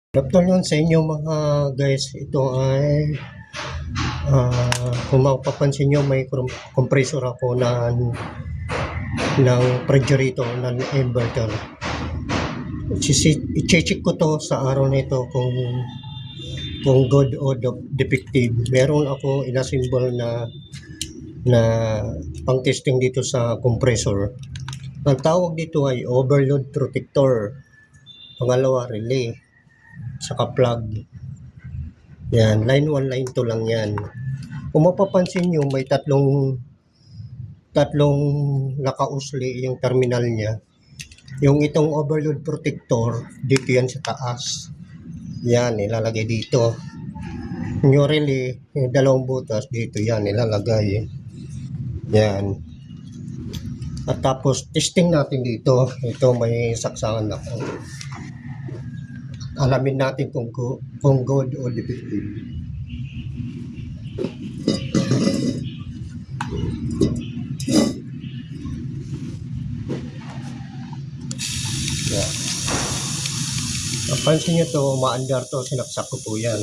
Good afternoon sa inyo mga guys. Ito ay kung mapapansin nyo may compressor ako ng refrigerator ng inverter. I-check ko to sa araw na ito kung good o defective. Meron ako inassemble na pang testing dito sa compressor. Ang tawag dito ay overload protector. Pangalawa, relay. Saka plug. Yan, line 1, line 2 lang yan. Kung mapapansin nyo, may tatlong nakausli yung terminal niya. Yung itong overload protector, dito yan sa taas. Yan, ilalagay dito. Yung relay, yung dalawang butas, dito yan, ilalagay. Yan. At tapos, testing natin dito. Ito, may saksakan ako. Alamin natin kung good o defective. Yan. Napansin nyo to, maandar to, sinaksak ko po yan.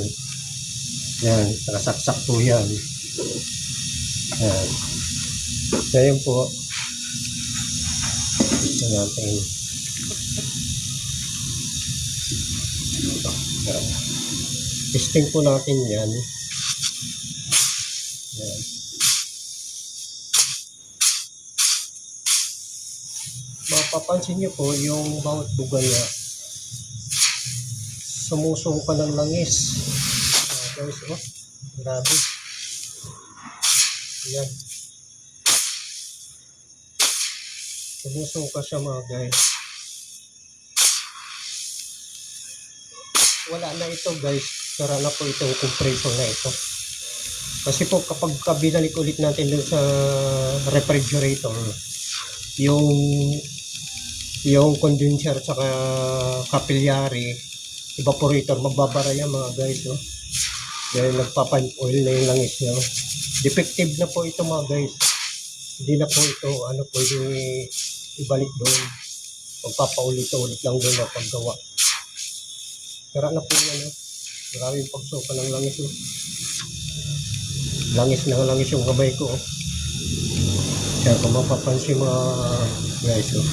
Yan, nakasaksak po yan. Yan. Ngayon po, ito natin. Yan. Testing po natin yan. Yan. Mapapansin nyo po yung bawat buga niya sumusong pa ng langis. Guys, oh, grabe. Yan. Sumusong pa siya mga guys. Wala na ito guys. Sara na po itong compressor na ito. Kasi po kapag binalik ulit natin dun sa refrigerator, yung condenser at saka capillary evaporator magbabara yan mga guys, no? Dahil nagpapan oil na yung langis nyo. Defective na po ito mga guys. Hindi na po ito pwede ibalik doon. Magpapaulit-ulit lang doon na paggawa. Kaya na po yan, no? Maraming pagsuka ng langis, no? Langis yung kamay ko, oh. Kaya kung mapapansin mga guys, oh.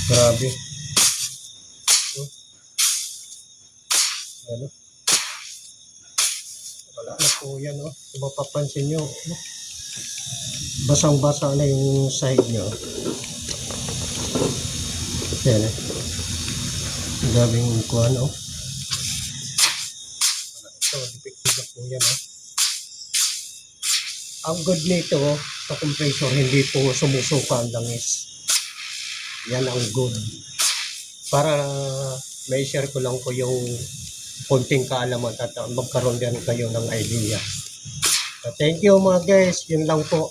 Grabe. Oh. Ano? Wala na po yan, oh. Kung mapapansin nyo, oh. Basang-basa na yung side nyo. Yan, eh. Daming kuhan, oh. Ito, defective na po yan, oh. Ang good nito, sa compressor, hindi po sumusuka ang langis. Yan ang good. Para may share ko lang po yung konting kaalaman at magkaroon din kayo ng idea. Thank you mga guys. Yun lang po.